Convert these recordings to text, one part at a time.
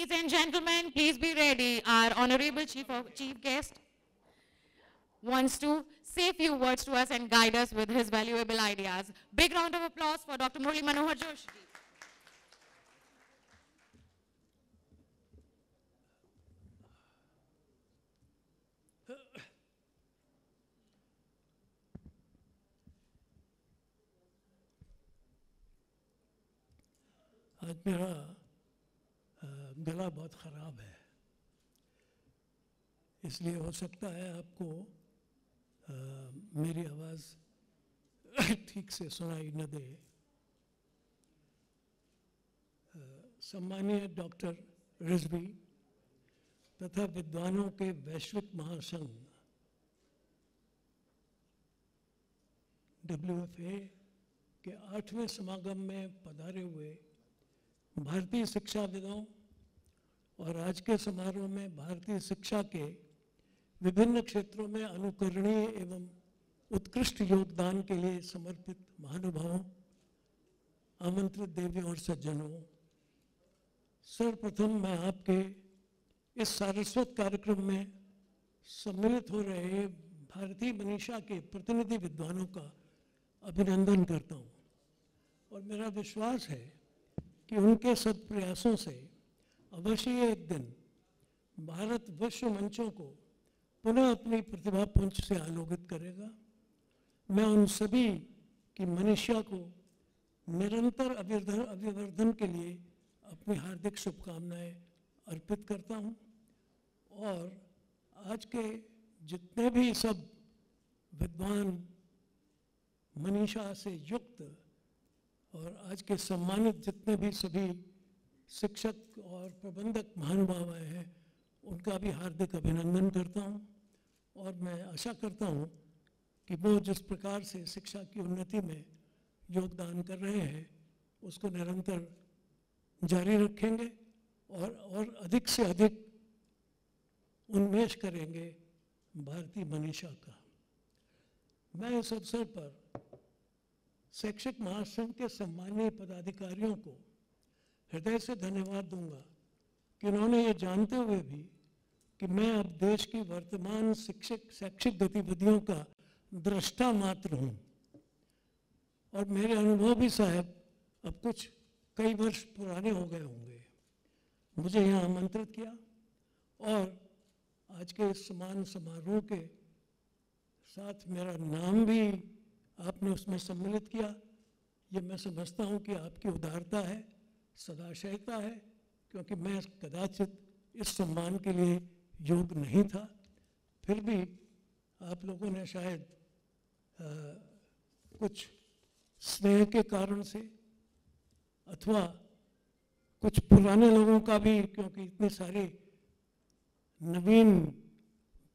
Ladies and gentlemen, please be ready. Our honorable chief guest wants to say a few words to us and guide us with his valuable ideas. Big round of applause for Dr. Murali Manohar Joshi. आज मेरा गला बहुत ख़राब है, इसलिए हो सकता है आपको मेरी आवाज़ ठीक से सुनाई न दे। सम्मानीय डॉक्टर रिजवी तथा विद्वानों के वैश्विक महासंघ WFA के 8वें समागम में पधारे हुए भारतीय शिक्षाविदों और आज के समारोह में भारतीय शिक्षा के विभिन्न क्षेत्रों में अनुकरणीय एवं उत्कृष्ट योगदान के लिए समर्पित महानुभावों, आमंत्रित देवी और सज्जनों, सर्वप्रथम मैं आपके इस सारस्वत कार्यक्रम में सम्मिलित हो रहे भारतीय मनीषा के प्रतिनिधि विद्वानों का अभिनंदन करता हूँ और मेरा विश्वास है कि उनके सत्प्रयासों से अवश्य एक दिन भारत विश्व मंचों को पुनः अपनी प्रतिभा पुंज से आलोकित करेगा। मैं उन सभी की मनीषा को निरंतर अभिवर्धन के लिए अपनी हार्दिक शुभकामनाएं अर्पित करता हूं और आज के जितने भी सब विद्वान मनीषा से युक्त और आज के सम्मानित जितने भी सभी शिक्षक और प्रबंधक महानुभाव आए हैं, उनका भी हार्दिक अभिनंदन करता हूं और मैं आशा करता हूं कि वो जिस प्रकार से शिक्षा की उन्नति में योगदान कर रहे हैं उसको निरंतर जारी रखेंगे और अधिक से अधिक उन्मेष करेंगे भारतीय मनीषा का। मैं इस अवसर पर शैक्षिक महासंघ के सम्मानीय पदाधिकारियों को हृदय से धन्यवाद दूंगा कि उन्होंने ये जानते हुए भी कि मैं अब देश की वर्तमान शैक्षिक गतिविधियों का दृष्टा मात्र हूँ और मेरे अनुभव भी साहब अब कुछ कई वर्ष पुराने हो गए होंगे, मुझे यहाँ आमंत्रित किया और आज के इस समान समारोह के साथ मेरा नाम भी आपने उसमें सम्मिलित किया। ये मैं समझता हूँ कि आपकी उदारता है, सदाशयता है, क्योंकि मैं कदाचित इस सम्मान के लिए योग्य नहीं था, फिर भी आप लोगों ने शायद कुछ स्नेह के कारण से अथवा कुछ पुराने लोगों का भी, क्योंकि इतने सारे नवीन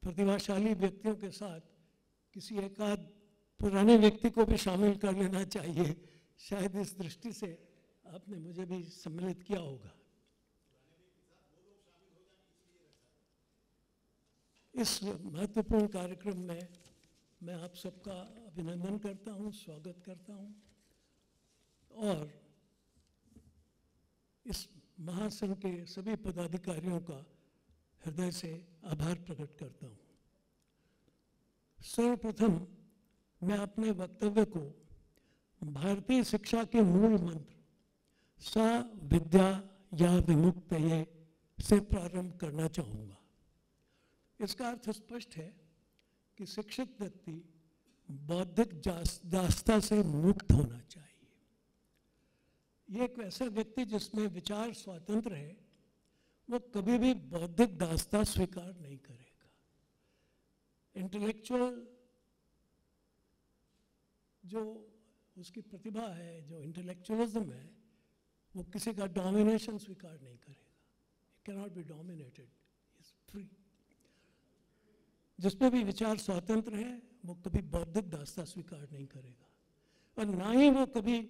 प्रतिभाशाली व्यक्तियों के साथ किसी एक आध पुराने व्यक्ति को भी शामिल कर लेना चाहिए, शायद इस दृष्टि से आपने मुझे भी सम्मिलित किया होगा। इस महत्वपूर्ण कार्यक्रम में मैं आप सबका अभिनंदन करता हूं, स्वागत करता हूं और इस महासंघ के सभी पदाधिकारियों का हृदय से आभार प्रकट करता हूं। सर्वप्रथम मैं अपने वक्तव्य को भारतीय शिक्षा के मूल मंत्र सा विद्या या विमुक्तये से प्रारंभ करना चाहूँगा। इसका अर्थ स्पष्ट है कि शिक्षित व्यक्ति बौद्धिक दास्ता से मुक्त होना चाहिए। ये एक ऐसा व्यक्ति जिसमें विचार स्वतंत्र है, वो कभी भी बौद्धिक दास्ता स्वीकार नहीं करेगा। इंटेलेक्चुअल जो उसकी प्रतिभा है, जो इंटेलेक्चुअलिज्म है, वो किसी का डोमिनेशन स्वीकार नहीं करेगा। It cannot be dominated, is free। जिसमें भी विचार स्वतंत्र है वो कभी बौद्धिक दास्ता स्वीकार नहीं करेगा और ना ही वो कभी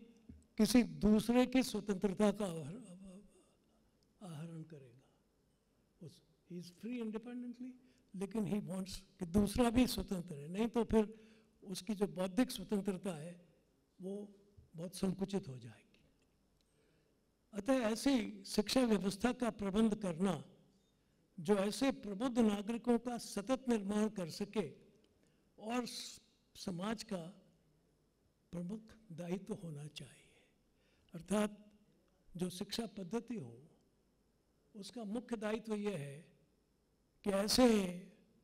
किसी दूसरे की स्वतंत्रता का आहरण करेगा। ही इज फ्री इंडिपेंडेंटली, लेकिन ही वांट्स कि दूसरा भी स्वतंत्र है, नहीं तो फिर उसकी जो बौद्धिक स्वतंत्रता है वो बहुत संकुचित हो जाएगी। अतः ऐसी शिक्षा व्यवस्था का प्रबंध करना जो ऐसे प्रबुद्ध नागरिकों का सतत निर्माण कर सके और समाज का प्रमुख दायित्व होना चाहिए। अर्थात जो शिक्षा पद्धति हो उसका मुख्य दायित्व यह है कि ऐसे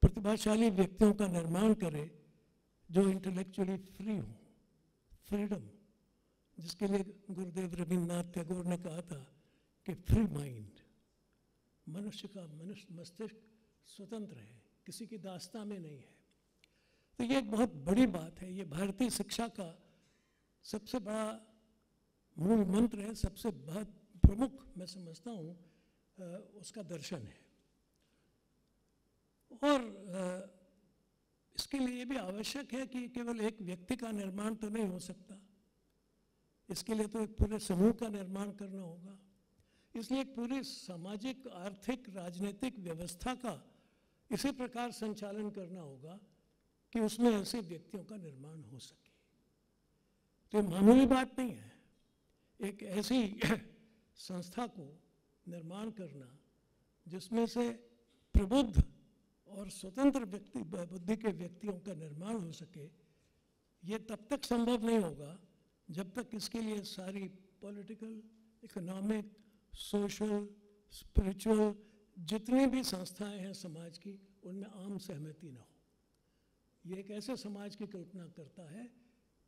प्रतिभाशाली व्यक्तियों का निर्माण करे जो इंटेलेक्चुअली फ्री हो, फ्रीडम, जिसके लिए गुरुदेव रविन्द्रनाथ टैगोर ने कहा था कि फ्री माइंड, मनुष्य का मस्तिष्क स्वतंत्र है, किसी की दास्तां में नहीं है। तो ये एक बहुत बड़ी बात है, ये भारतीय शिक्षा का सबसे बड़ा मूल मंत्र है, सबसे बहुत प्रमुख मैं समझता हूँ उसका दर्शन है। और इसके लिए ये भी आवश्यक है कि केवल एक व्यक्ति का निर्माण तो नहीं हो सकता, इसके लिए तो एक पूरे समूह का निर्माण करना होगा। इसलिए एक पूरी सामाजिक, आर्थिक, राजनीतिक व्यवस्था का इसी प्रकार संचालन करना होगा कि उसमें ऐसे व्यक्तियों का निर्माण हो सके। तो ये मामूली बात नहीं है, एक ऐसी संस्था को निर्माण करना जिसमें से प्रबुद्ध और स्वतंत्र व्यक्ति, बुद्धि के व्यक्तियों का निर्माण हो सके। ये तब तक संभव नहीं होगा जब तक इसके लिए सारी पॉलिटिकल, इकोनॉमिक, सोशल, स्पिरिचुअल जितनी भी संस्थाएं हैं समाज की, उनमें आम सहमति ना हो। ये एक ऐसे समाज की कल्पना करता है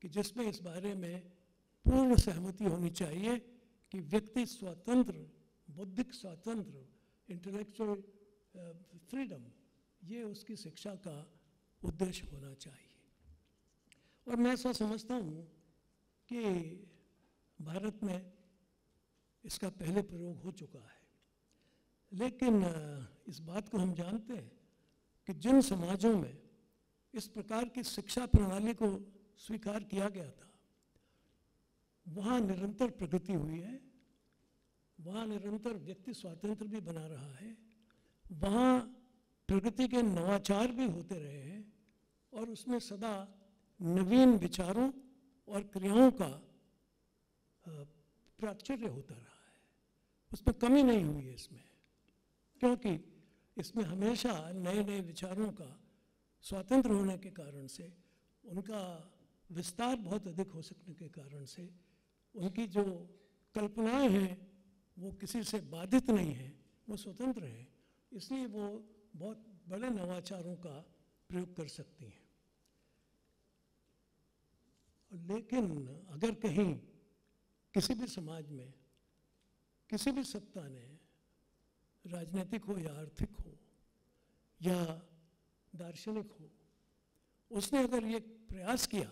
कि जिसमें इस बारे में पूर्ण सहमति होनी चाहिए कि व्यक्ति स्वतंत्र, बौद्धिक स्वातंत्र, इंटेलेक्चुअल फ्रीडम, ये उसकी शिक्षा का उद्देश्य होना चाहिए। और मैं ऐसा समझता हूँ कि भारत में इसका पहले प्रयोग हो चुका है, लेकिन इस बात को हम जानते हैं कि जिन समाजों में इस प्रकार की शिक्षा प्रणाली को स्वीकार किया गया था, वहाँ निरंतर प्रगति हुई है, वहाँ निरंतर व्यक्ति स्वातंत्र भी बना रहा है, वहाँ प्रगति के नवाचार भी होते रहे हैं और उसमें सदा नवीन विचारों और क्रियाओं का प्राचुर्य होता रहा है। उसमें कमी नहीं हुई है इसमें, क्योंकि इसमें हमेशा नए नए विचारों का स्वतंत्र होने के कारण से, उनका विस्तार बहुत अधिक हो सकने के कारण से, उनकी जो कल्पनाएं हैं वो किसी से बाधित नहीं हैं, वो स्वतंत्र हैं, इसलिए वो बहुत बड़े नवाचारों का प्रयोग कर सकती हैं। लेकिन अगर कहीं किसी भी समाज में किसी भी सत्ता ने, राजनीतिक हो या आर्थिक हो या दार्शनिक हो, उसने अगर ये प्रयास किया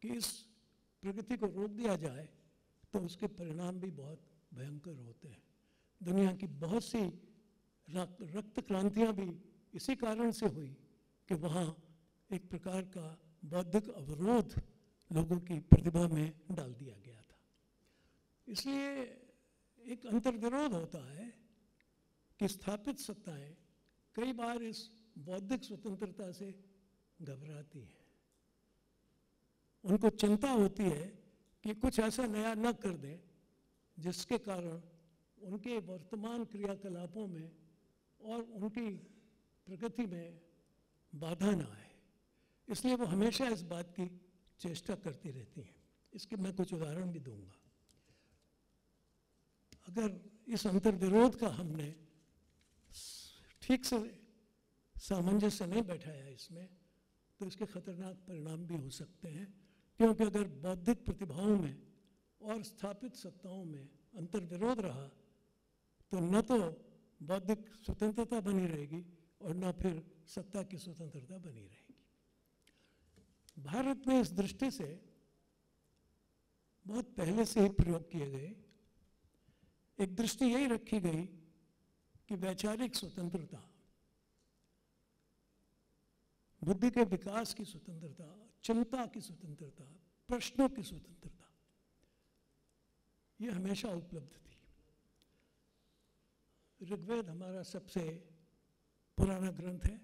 कि इस प्रगति को रोक दिया जाए, तो उसके परिणाम भी बहुत भयंकर होते हैं। दुनिया की बहुत सी रक्त क्रांतियाँ भी इसी कारण से हुई कि वहाँ एक प्रकार का बौद्धिक अवरोध लोगों की प्रतिभा में डाल दिया गया था। इसलिए एक अंतर्विरोध होता है कि स्थापित सत्ताएं कई बार इस बौद्धिक स्वतंत्रता से घबराती हैं। उनको चिंता होती है कि कुछ ऐसा नया न कर दें जिसके कारण उनके वर्तमान क्रियाकलापों में और उनकी प्रगति में बाधा ना आए। इसलिए वो हमेशा इस बात की चेष्टा करती रहती हैं। इसके मैं कुछ उदाहरण भी दूंगा। अगर इस अंतर्विरोध का हमने ठीक से सामंजस्य नहीं बैठाया इसमें, तो इसके खतरनाक परिणाम भी हो सकते हैं, क्योंकि अगर बौद्धिक प्रतिभाओं में और स्थापित सत्ताओं में अंतर्विरोध रहा तो न तो बौद्धिक स्वतंत्रता बनी रहेगी और न फिर सत्ता की स्वतंत्रता बनी रहेगी। भारत में इस दृष्टि से बहुत पहले से ही प्रयोग किए गए एक दृष्टि यही रखी गई कि वैचारिक स्वतंत्रता, बुद्धि के विकास की स्वतंत्रता, चिंता की स्वतंत्रता, प्रश्नों की स्वतंत्रता, ये हमेशा उपलब्ध थी। ऋग्वेद हमारा सबसे पुराना ग्रंथ है,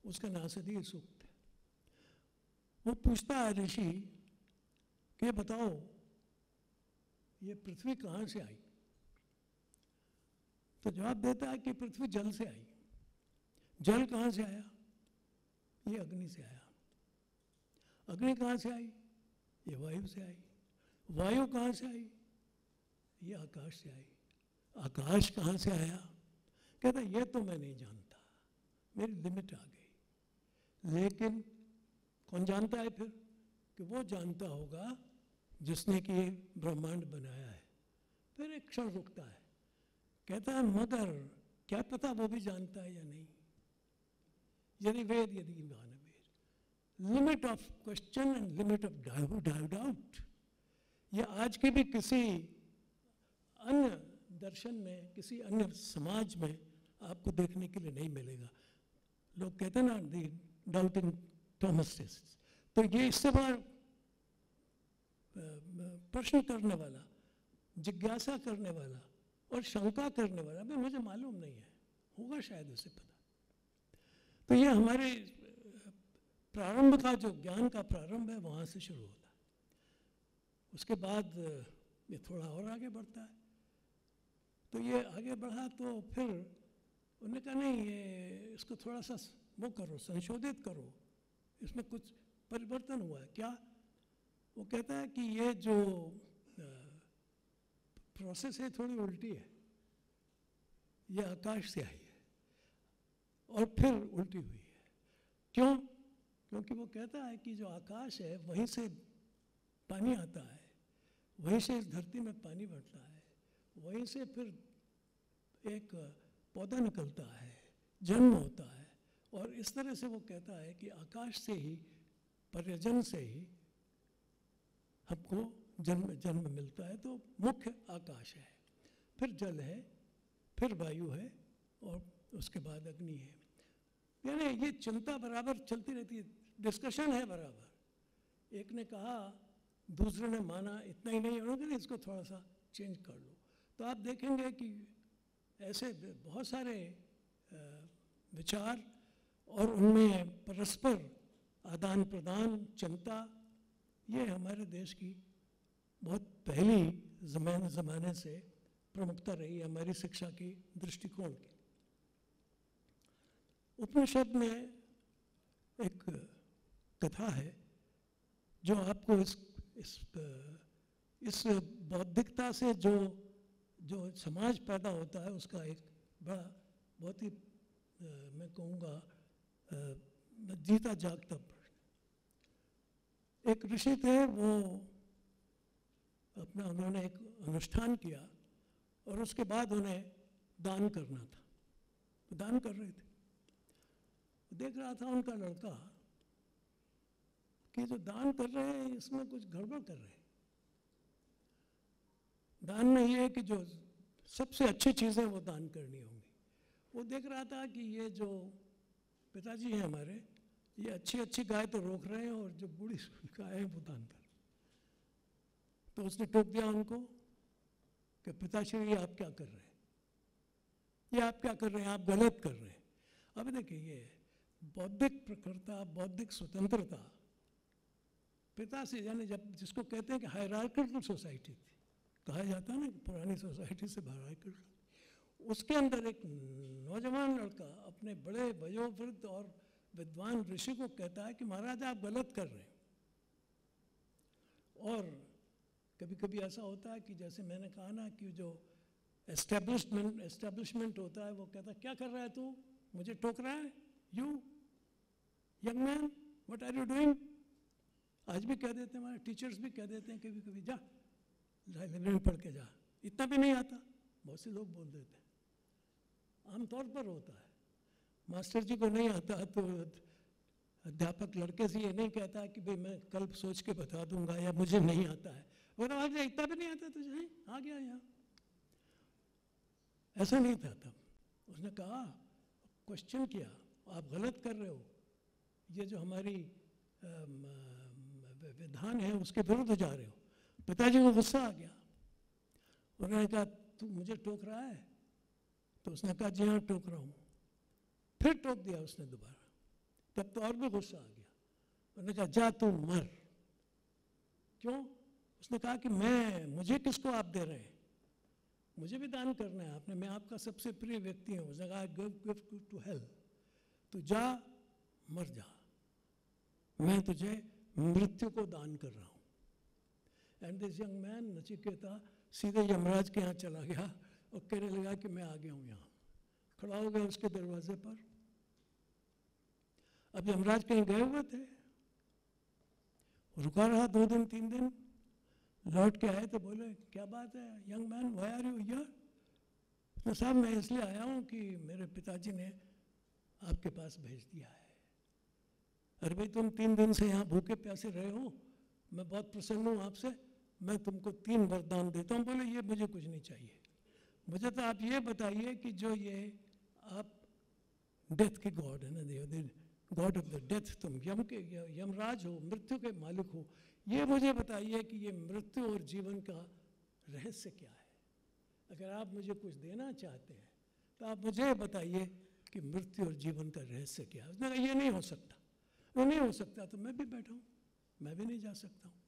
उसका नासदीय सूक्त है। वो पूछता है ऋषि कि बताओ ये पृथ्वी कहाँ से आई? तो जवाब देता है कि पृथ्वी जल से आई। जल कहाँ से आया? ये अग्नि से आया। अग्नि कहाँ से आई? ये वायु से आई। वायु कहाँ से आई? ये आकाश से आई। आकाश कहाँ से आया? कहता ये तो मैं नहीं जानता, मेरी लिमिट आ गई। लेकिन कौन जानता है फिर? कि वो जानता होगा जिसने कि ये ब्रह्मांड बनाया है। फिर एक क्षण रुकता है, कहता है मगर क्या पता वो भी जानता है या नहीं। यदि वेद यदि मानवेद, limit of question and limit of doubt, ये आज के भी किसी अन्य दर्शन में, किसी अन्य समाज में आपको देखने के लिए नहीं मिलेगा। लोग कहते हैं ना दी डाउटिंग थॉमस। तो ये इससे बड़ा प्रश्न करने वाला, जिज्ञासा करने वाला और शंका करने वाला, भाई मुझे मालूम नहीं है, होगा शायद उसे पता। तो ये हमारे प्रारंभ का जो ज्ञान का प्रारंभ है वहाँ से शुरू होता है। उसके बाद ये थोड़ा और आगे बढ़ता है। तो ये आगे बढ़ा तो फिर उन्होंने कहा नहीं, ये इसको थोड़ा सा वो करो, संशोधित करो, इसमें कुछ परिवर्तन हुआ है क्या? वो कहता है कि ये जो प्रोसेस है थोड़ी उल्टी है, ये आकाश से आई है और फिर उल्टी हुई है। क्यों? क्योंकि वो कहता है कि जो आकाश है वहीं से पानी आता है, वहीं से इस धरती में पानी बढ़ता है, वहीं से फिर एक पौधा निकलता है, जन्म होता है, और इस तरह से वो कहता है कि आकाश से ही, पर्यजन से ही हमको जन्म मिलता है। तो मुख्य आकाश है, फिर जल है, फिर वायु है और उसके बाद अग्नि है। यानी ये चिंता बराबर चलती रहती है, डिस्कशन है बराबर। एक ने कहा, दूसरे ने माना, इतना ही नहीं होगा, इसको थोड़ा सा चेंज कर लो। तो आप देखेंगे कि ऐसे बहुत सारे विचार और उनमें परस्पर आदान प्रदान, चिंता, ये हमारे देश की बहुत पहली ज़माने से प्रमुखता रही है हमारी शिक्षा की दृष्टिकोण की। उपनिषद में एक कथा है जो आपको इस बौद्धिकता से जो समाज पैदा होता है उसका एक बड़ा, बहुत ही मैं कहूँगा जीता जागता प्रश्न। एक ऋषि थे, वो उन्होंने एक अनुष्ठान किया और उसके बाद उन्हें दान करना था। तो दान कर रहे थे, देख रहा था उनका लड़का कि जो दान कर रहे हैं इसमें कुछ गड़बड़ कर रहे हैं। दान में ये है कि जो सबसे अच्छी चीज़ें वो दान करनी होंगी। वो देख रहा था कि ये जो पिताजी हैं हमारे, ये अच्छी गाय तो रोक रहे हैं और जो बूढ़ी गाय है वो दान कर। तो उसने टोक दिया उनको कि पिताश्री ये आप क्या कर रहे हैं, ये आप क्या कर रहे हैं, आप गलत कर रहे हैं। अब देखिए, ये बौद्धिक प्रखरता, बौद्धिक स्वतंत्रता पिता से, यानी जब जिसको कहते हैं कि हायरार्किकल सोसाइटी थी, कहा जाता है ना पुरानी सोसाइटी से हायरार्किकल, उसके अंदर एक नौजवान लड़का अपने बड़े वयोवृद्ध और विद्वान ऋषि को कहता है कि महाराज आप गलत कर रहे हैं। और कभी कभी ऐसा होता है कि जैसे मैंने कहा ना कि जो एस्टेब्लिशमेंट होता है, वो कहता है क्या कर रहा है तू, मुझे टोक रहा है, you young man what are you doing. आज भी कह देते हैं, हमारे टीचर्स भी कह देते हैं कभी कभी, जा लाइब्रेरी पढ़ के जा, इतना भी नहीं आता, बहुत से लोग बोल देते हैं, आमतौर पर होता है। मास्टर जी को नहीं आता तो अध्यापक लड़के से ये नहीं कहता कि भाई मैं कल सोच के बता दूंगा या मुझे नहीं आता है, वो तो आज इतना भी नहीं आता तुझे, आ गया यहाँ। ऐसा नहीं था तब। उसने कहा, क्वेश्चन किया, आप गलत कर रहे हो, ये जो हमारी विधान है उसके विरुद्ध जा रहे हो। पिताजी को गुस्सा आ गया, उन्होंने कहा तू मुझे टोक रहा है, तो उसने कहा जी हाँ टोक रहा हूँ। फिर टोक दिया उसने दोबारा, तब तो और भी गुस्सा आ गया। उन्होंने कहा जा तू मर। क्यों? उसने कहा कि मुझे किसको आप दे रहे हैं, मुझे भी दान करना है आपने, मैं आपका सबसे प्रिय व्यक्ति हूँ। उसने कहा गिव टू हेल्थ, तू जा मर जा, मैं तुझे मृत्यु को दान कर रहा हूँ। And this young man Nachiketa सीधे यमराज के यहाँ चला गया और कहने लगा कि मैं आ गया हूँ यहाँ, खड़ा हो गया उसके दरवाजे पर। अब यमराज कहीं गए हुए थे, रुका रहा 2 दिन 3 दिन, लौट के आए तो बोले क्या बात है young man, why are you here? तो साहब मैं इसलिए आया हूँ कि मेरे पिताजी ने आपके पास भेज दिया है। अरे भाई तुम 3 दिन से यहाँ भूखे प्यासे रहे हो, मैं बहुत प्रसन्न हूँ आपसे, मैं तुमको 3 वरदान देता हूँ। बोले ये मुझे कुछ नहीं चाहिए, मुझे तो आप ये बताइए कि जो ये आप डेथ के गॉड है ना, गॉड ऑफ द डेथ, तुम यमराज हो, मृत्यु के मालिक हो, ये मुझे बताइए कि ये मृत्यु और जीवन का रहस्य क्या है। अगर आप मुझे कुछ देना चाहते हैं तो आप मुझे बताइए कि मृत्यु और जीवन का रहस्य क्या है। उसने कहा ये नहीं हो सकता, वो नहीं हो सकता, तो मैं भी बैठा हूँ, मैं भी नहीं जा सकता हूँ।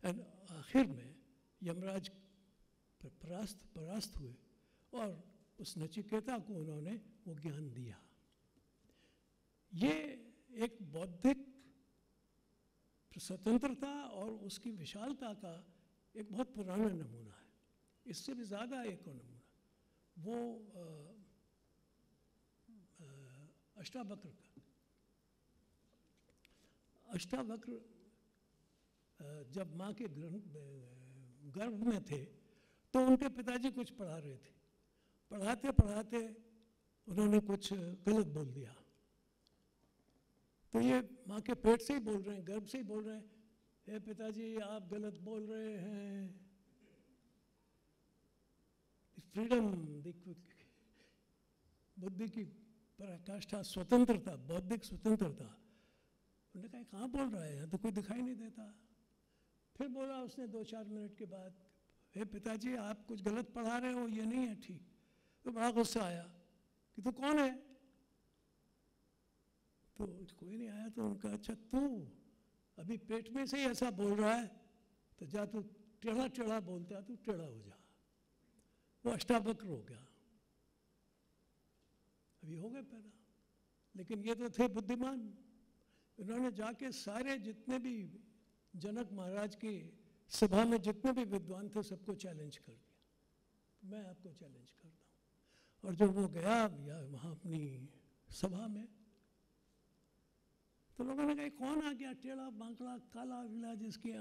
एंड आखिर में यमराज परास्त हुए और उस नचिकेता को उन्होंने वो ज्ञान दिया। ये एक बौद्धिक स्वतंत्रता और उसकी विशालता का एक बहुत पुराना नमूना है। इससे भी ज़्यादा एक नमूना वो अष्टावक्र का। अष्टावक्र जब माँ के गर्भ में थे तो उनके पिताजी कुछ पढ़ा रहे थे, पढ़ाते पढ़ाते उन्होंने कुछ गलत बोल दिया, तो ये माँ के पेट से ही बोल रहे हैं, गर्भ से ही बोल रहे हैं, हे पिताजी आप गलत बोल रहे हैं। फ्रीडम, बुद्धि की पराकाष्ठा, स्वतंत्रता, बौद्धिक स्वतंत्रता। उन्होंने कहा कहाँ बोल रहा है, यहाँ तो कोई दिखाई नहीं देता। फिर बोला उसने 2-4 मिनट के बाद, हे पिताजी आप कुछ गलत पढ़ा रहे हो, ये नहीं है ठीक। तो बड़ा गुस्सा आया कि तू कौन है? तो कोई नहीं आया। तो उनका अच्छा तू अभी पेट में से ही ऐसा बोल रहा है, तो जा तू टेढ़ा टेढ़ा बोलता है, तू टेढ़ा हो जा। वो अष्टावक्र हो गया, अभी हो गए पैदा। लेकिन ये तो थे बुद्धिमान। इन्होंने जाके सारे जितने भी जनक महाराज की सभा में जितने भी विद्वान थे सबको चैलेंज कर दिया, मैं आपको चैलेंज करता हूँ। और जब वो गया या वहाँ अपनी सभा में, तो लोगों ने कहा कौन आ गया, टेढ़ा बांकड़ा काला विला, जिसके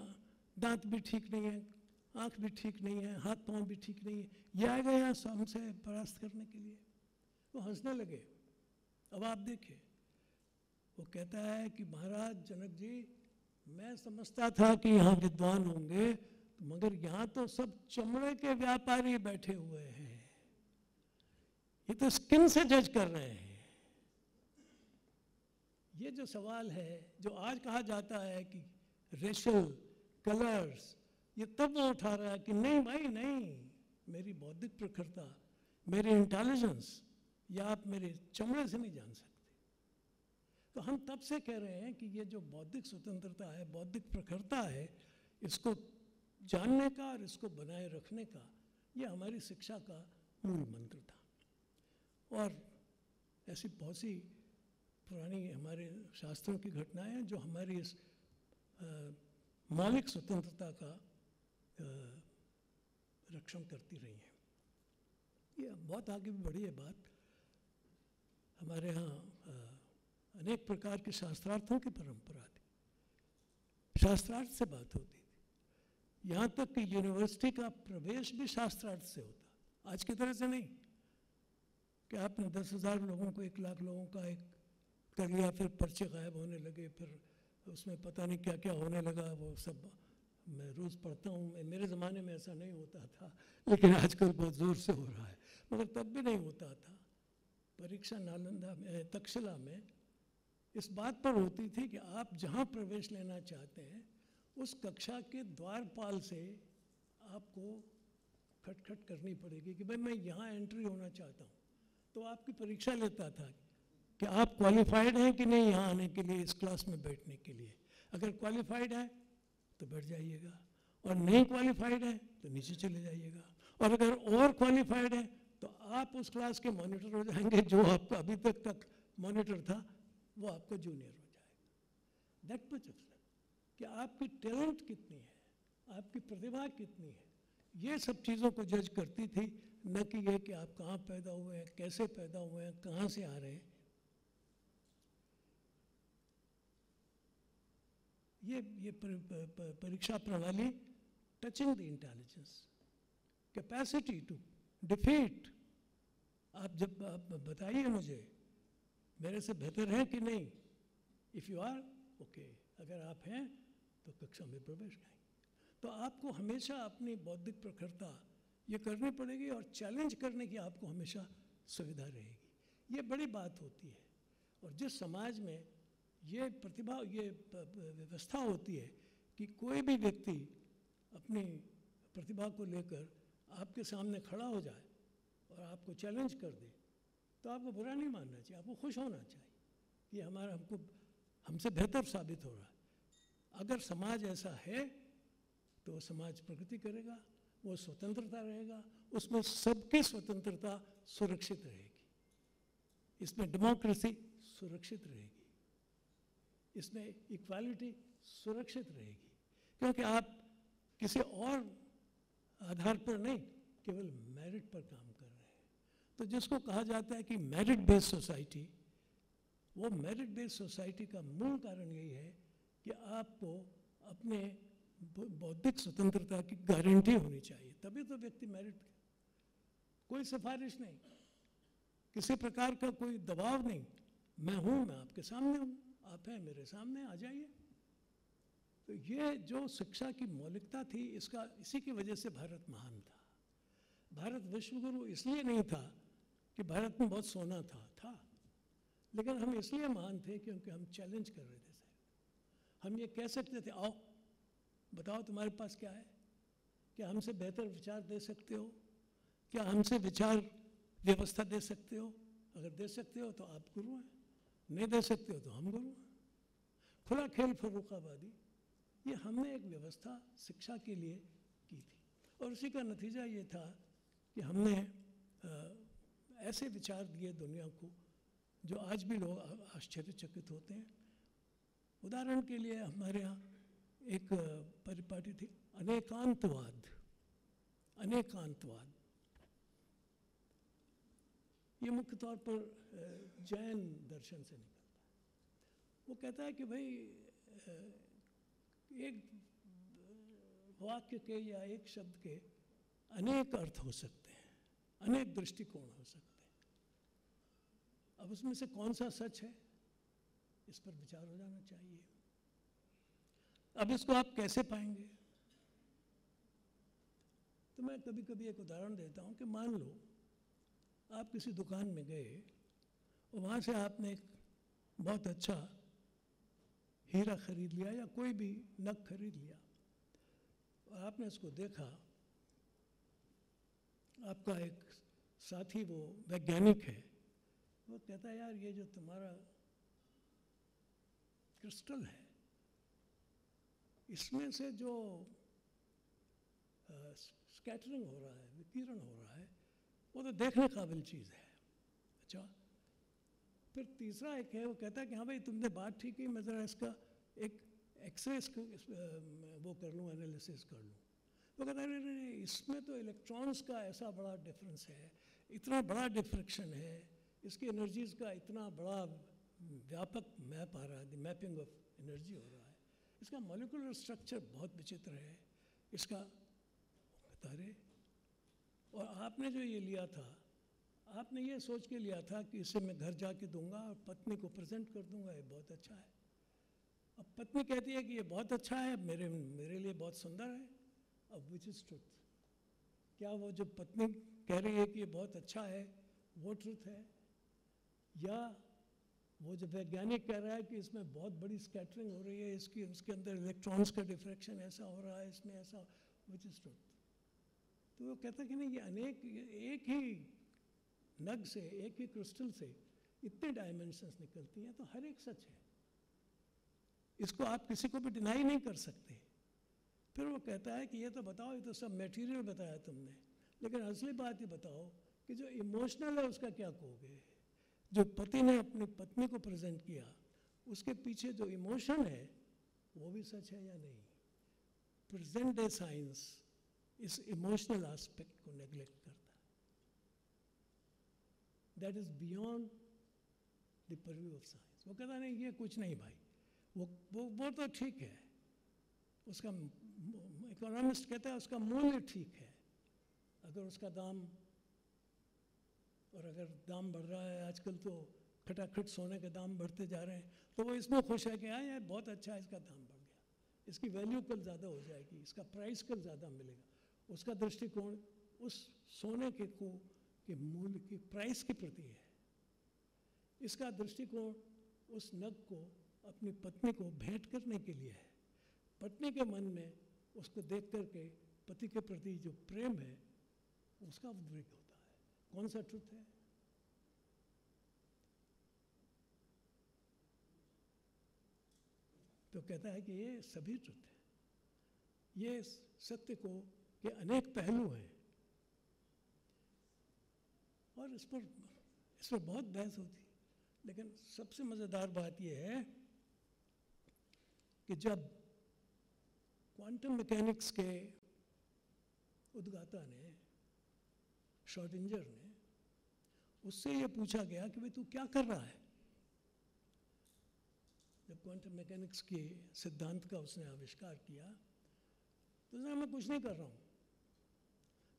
दांत भी ठीक नहीं है, आँख भी ठीक नहीं है, हाथ पाँव भी ठीक नहीं है, ये आ गया यहाँ हमसे परास्त करने के लिए। वो हंसने लगे। अब आप देखिए, वो कहता है कि महाराज जनक जी मैं समझता था कि यहाँ विद्वान होंगे, मगर यहाँ तो सब चमड़े के व्यापारी बैठे हुए हैं, ये तो स्किन से जज कर रहे हैं। ये जो सवाल है, जो आज कहा जाता है कि रेशियल कलर्स, ये तब वो उठा रहा है कि नहीं भाई नहीं, मेरी बौद्धिक प्रखरता, मेरी इंटेलिजेंस, या आप मेरे चमड़े से नहीं जान सकते। तो हम तब से कह रहे हैं कि ये जो बौद्धिक स्वतंत्रता है, बौद्धिक प्रखरता है, इसको जानने का और इसको बनाए रखने का, ये हमारी शिक्षा का मूल मंत्र था। और ऐसी बहुत सी पुरानी हमारे शास्त्रों की घटनाएं हैं जो हमारी इस मौलिक स्वतंत्रता का रक्षण करती रही हैं। ये बहुत आगे भी बढ़ी है बात। हमारे यहाँ अनेक प्रकार के शास्त्रार्थों की परंपरा थी, शास्त्रार्थ से बात होती थी। यहाँ तक कि यूनिवर्सिटी का प्रवेश भी शास्त्रार्थ से होता, आज की तरह से नहीं कि आपने 10,000 लोगों को 1 लाख लोगों का एक कर लिया, फिर पर्चे गायब होने लगे, फिर उसमें पता नहीं क्या क्या होने लगा। वो सब मैं रोज़ पढ़ता हूँ। मेरे ज़माने में ऐसा नहीं होता था, लेकिन आजकल बहुत ज़ोर से हो रहा है, मगर तब भी नहीं होता था। परीक्षा नालंदा में, तक्षशिला में इस बात पर होती थी कि आप जहाँ प्रवेश लेना चाहते हैं उस कक्षा के द्वारपाल से आपको खटखट करनी पड़ेगी कि भाई मैं यहाँ एंट्री होना चाहता हूँ। तो आपकी परीक्षा लेता था कि आप क्वालिफाइड हैं कि नहीं यहाँ आने के लिए, इस क्लास में बैठने के लिए। अगर क्वालिफाइड है तो बैठ जाइएगा, और नहीं क्वालिफाइड है तो नीचे चले जाइएगा, और अगर ओवर क्वालिफाइड है तो आप उस क्लास के मॉनिटर हो जाएंगे, जो आपका अभी तक मॉनिटर था वो आपका जूनियर हो जाएगा। दैट मच ऑफ कि आपकी टैलेंट कितनी है, आपकी प्रतिभा कितनी है, ये सब चीज़ों को जज करती थी, न कि ये कि आप कहाँ पैदा हुए हैं, कैसे पैदा हुए हैं, कहाँ से आ रहे हैं। ये परीक्षा प्रणाली touching the intelligence, capacity to defeat. आप जब आप बताइए मुझे मेरे से बेहतर है कि नहीं, इफ़ यू आर ओके, अगर आप हैं तो कक्षा में प्रवेश करेंगे। तो आपको हमेशा अपनी बौद्धिक प्रखरता ये करनी पड़ेगी, और चैलेंज करने की आपको हमेशा सुविधा रहेगी। ये बड़ी बात होती है। और जिस समाज में ये प्रतिभा, ये व्यवस्था होती है कि कोई भी व्यक्ति अपनी प्रतिभा को लेकर आपके सामने खड़ा हो जाए और आपको चैलेंज कर दे, तो आपको बुरा नहीं मानना चाहिए, आपको खुश होना चाहिए कि हमारा हमसे बेहतर साबित हो रहा है। अगर समाज ऐसा है तो समाज प्रगति करेगा, वो स्वतंत्रता रहेगा, उसमें सबकी स्वतंत्रता सुरक्षित रहेगी, इसमें डेमोक्रेसी सुरक्षित रहेगी, इसमें इक्वालिटी सुरक्षित रहेगी, क्योंकि आप किसी और आधार पर नहीं, केवल मेरिट पर काम कर रहे हैं। तो जिसको कहा जाता है कि मेरिट बेस्ड सोसाइटी, वो मेरिट बेस्ड सोसाइटी का मूल कारण यही है कि आपको अपने बौद्धिक स्वतंत्रता की गारंटी होनी चाहिए, तभी तो व्यक्ति मेरिट। कोई सिफारिश नहीं, किसी प्रकार का कोई दबाव नहीं, मैं हूँ, मैं आपके सामने हूँ, आप हैं मेरे सामने, आ जाइए। तो ये जो शिक्षा की मौलिकता थी, इसी की वजह से भारत महान था। भारत विश्वगुरु इसलिए नहीं था कि भारत में बहुत सोना था, लेकिन हम इसलिए महान थे क्योंकि हम चैलेंज कर रहे थे। हम ये कह सकते थे, आओ बताओ तुम्हारे पास क्या है, क्या हमसे बेहतर विचार दे सकते हो, क्या हमसे विचार व्यवस्था दे सकते हो। अगर दे सकते हो तो आप गुरु हैं, नहीं दे सकते हो तो हम गुरु हैं। खुला खेल फर्रुखाबादी, ये हमने एक व्यवस्था शिक्षा के लिए की थी, और उसी का नतीजा ये था कि हमने ऐसे विचार दिए दुनिया को जो आज भी लोग आश्चर्यचकित होते हैं। उदाहरण के लिए हमारे यहाँ एक परिपाटी थी, अनेकांतवाद। अनेकांतवाद ये मुख्य तौर पर जैन दर्शन से निकलता है। वो कहता है कि भाई एक वाक्य के या एक शब्द के अनेक अर्थ हो सकते हैं, अनेक दृष्टिकोण हो सकते हैं। अब उसमें से कौन सा सच है, इस पर विचार हो जाना चाहिए। अब इसको आप कैसे पाएंगे? तो मैं कभी कभी एक उदाहरण देता हूँ कि मान लो आप किसी दुकान में गए और वहाँ से आपने एक बहुत अच्छा हीरा खरीद लिया या कोई भी नग खरीद लिया, और आपने इसको देखा। आपका एक साथी वो वैज्ञानिक है, वो कहता है यार ये जो तुम्हारा क्रिस्टल है, इसमें से जो स्कैटरिंग हो रहा है, विकिरण हो रहा है, वो तो देखने काबिल चीज़ है। अच्छा, फिर तीसरा एक है, वो कहता है कि हाँ भाई तुमने बात ठीक की, मैं ज़रा इसका एक एक्सरे वो कर लूँ, एनालिसिस कर लूँ। वो कहता है नहीं, इसमें तो इलेक्ट्रॉन्स का ऐसा बड़ा डिफरेंस है, इतना बड़ा डिफ्रैक्शन है, इसकी एनर्जीज़ का इतना बड़ा व्यापक मैप आ रहा है, मैपिंग ऑफ एनर्जी हो रहा है, इसका मॉलिक्यूलर स्ट्रक्चर बहुत विचित्र है, इसका बता रहे। और आपने जो ये लिया था, आपने ये सोच के लिया था कि इसे मैं घर जाके दूंगा और पत्नी को प्रेजेंट कर दूंगा, ये बहुत अच्छा है। अब पत्नी कहती है कि ये बहुत अच्छा है, मेरे लिए बहुत सुंदर है। अब विच इज़ ट्रुथ? क्या वो जो पत्नी कह रही है कि ये बहुत अच्छा है वो ट्रुथ है, या वो जो वैज्ञानिक कह रहा है कि इसमें बहुत बड़ी स्कैटरिंग हो रही है, इसके अंदर इलेक्ट्रॉन्स का डिफ्रैक्शन ऐसा हो रहा है, इसमें ऐसा, विच इज़ ट्रुथ? तो वो कहता है कि नहीं, ये एक ही नग से, एक ही क्रिस्टल से इतने डायमेंशंस निकलती हैं, तो हर एक सच है, इसको आप किसी को भी डिनाई नहीं कर सकते। फिर वो कहता है कि ये तो बताओ, ये तो सब मटेरियल बताया तुमने, लेकिन असली बात ये बताओ कि जो इमोशनल है उसका क्या कहोगे। जो पति ने अपनी पत्नी को प्रेजेंट किया, उसके पीछे जो इमोशन है वो भी सच है या नहीं। प्रेजेंट डे साइंस इस इमोशनल एस्पेक्ट को नेग्लेक्ट करता है। That is beyond the purview of science. वो कहता नहीं ये कुछ नहीं भाई, वो तो ठीक है, उसका इकोनॉमिस्ट कहता है उसका मूल्य ठीक है, अगर उसका दाम, और अगर दाम बढ़ रहा है आजकल तो खटाखट सोने के दाम बढ़ते जा रहे हैं, तो वो इसमें खुश है कि हाँ यार बहुत अच्छा है, इसका दाम बढ़ गया, इसकी वैल्यू कल ज़्यादा हो जाएगी, इसका प्राइस कल ज़्यादा मिलेगा। उसका दृष्टिकोण उस सोने के मूल्य की प्राइस के प्रति है। इसका दृष्टिकोण उस नग को अपनी पत्नी को भेंट करने के लिए है। पत्नी के मन में उसको देख करके पति के प्रति जो प्रेम है उसका उद्रेक होता है। कौन सा ट्रुथ है? तो कहता है कि ये सभी ट्रुथ है, ये सत्य को के अनेक पहलू हैं, और इस पर बहुत बहस होती है। लेकिन सबसे मज़ेदार बात यह है कि जब क्वांटम मैकेनिक्स के उद्गाता ने, श्रोडिंगर ने, उससे ये पूछा गया कि भाई तू क्या कर रहा है। जब क्वांटम मैकेनिक्स के सिद्धांत का उसने आविष्कार किया तो उसने, मैं कुछ नहीं कर रहा हूँ,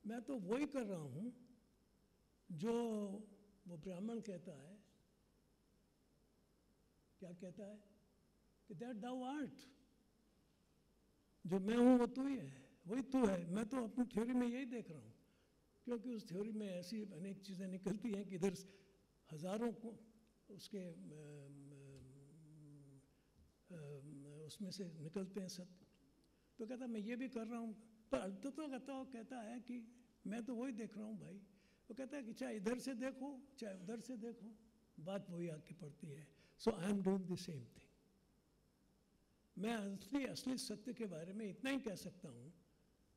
मैं तो वही कर रहा हूँ जो वो ब्राह्मण कहता है। क्या कहता है? कि दैट दाउ आर्ट, जो मैं हूँ वो तू ही है, वही तू है। मैं तो अपनी थ्योरी में यही देख रहा हूँ, क्योंकि उस थ्योरी में ऐसी अनेक चीज़ें निकलती हैं कि इधर हज़ारों को उसके उसमें से निकलते हैं सत्य। तो कहता मैं ये भी कर रहा हूँ, पर अंततः कहता है कि मैं तो वही देख रहा हूँ भाई। वो कहता है कि चाहे इधर से देखो चाहे उधर से देखो, बात वही आके पड़ती है। So I am doing the same thing. मैं असली सत्य के बारे में इतना ही कह सकता हूँ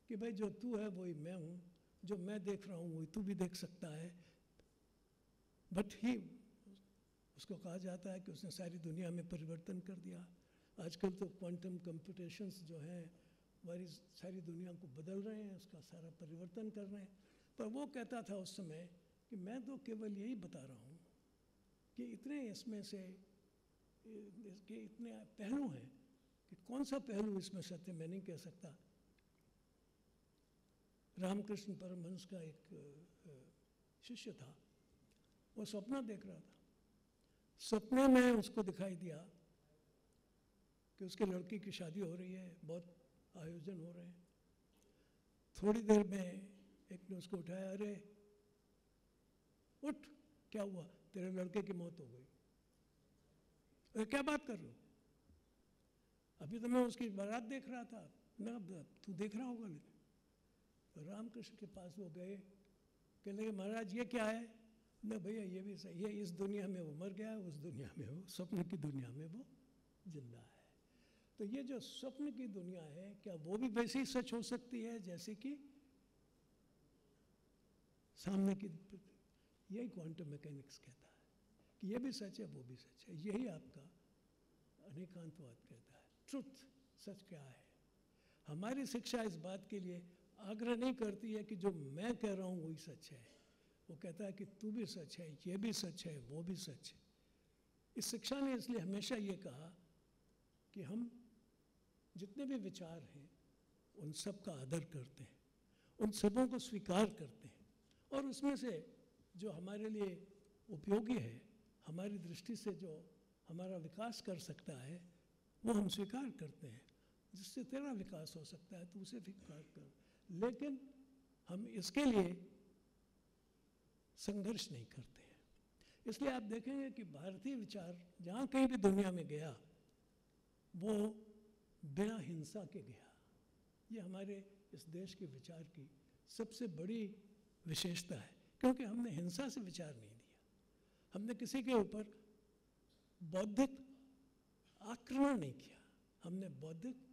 कि भाई जो तू है वही मैं हूँ, जो मैं देख रहा हूँ वही तू भी देख सकता है। बट ही, उसको कहा जाता है कि उसने सारी दुनिया में परिवर्तन कर दिया। आजकल तो क्वांटम कंप्यूटेशंस जो हैं हमारी सारी दुनिया को बदल रहे हैं, उसका सारा परिवर्तन कर रहे हैं। पर वो कहता था उस समय कि मैं तो केवल यही बता रहा हूँ कि इतने इसमें से इसके इतने पहलू हैं कि कौन सा पहलू इसमें सत्य मैं नहीं कह सकता। रामकृष्ण परमहंस का एक शिष्य था, वो सपना देख रहा था। सपने में उसको दिखाई दिया कि उसके लड़की की शादी हो रही है, बहुत आयोजन हो रहे हैं। थोड़ी देर में एक ने उसको उठाया, अरे उठ, क्या हुआ? तेरे लड़के की मौत हो गई। अरे क्या बात कर रहे हो? अभी तो मैं उसकी बारात देख रहा था ना। तू देख रहा होगा। लेकिन तो रामकृष्ण के पास वो गए, कहने लगे महाराज ये क्या है? ना भैया ये भी सही है, इस दुनिया में वो मर गया है, उस दुनिया में वो स्वप्न की दुनिया में वो जिंदा है। तो ये जो स्वप्न की दुनिया है, क्या वो भी वैसे ही सच हो सकती है जैसे कि सामने की? यही क्वांटम मैकेनिक्स कहता है कि ये भी सच है वो भी सच है। यही आपका अनेकांतवाद कहता है। ट्रुथ, सच क्या है? हमारी शिक्षा इस बात के लिए आग्रह नहीं करती है कि जो मैं कह रहा हूँ वही सच है। वो कहता है कि तू भी सच है, ये भी सच है, वो भी सच है। इस शिक्षा ने इसलिए हमेशा ये कहा कि हम जितने भी विचार हैं उन सब का आदर करते हैं, उन सबों को स्वीकार करते हैं, और उसमें से जो हमारे लिए उपयोगी है, हमारी दृष्टि से जो हमारा विकास कर सकता है, वो हम स्वीकार करते हैं। जिससे तेरा विकास हो सकता है तो उसे स्वीकार कर, लेकिन हम इसके लिए संघर्ष नहीं करते हैं। इसलिए आप देखेंगे कि भारतीय विचार जहाँ कहीं भी दुनिया में गया वो बिना हिंसा के गया। ये हमारे इस देश के विचार की सबसे बड़ी विशेषता है, क्योंकि हमने हिंसा से विचार नहीं दिया। हमने किसी के ऊपर बौद्धिक आक्रमण नहीं किया, हमने बौद्धिक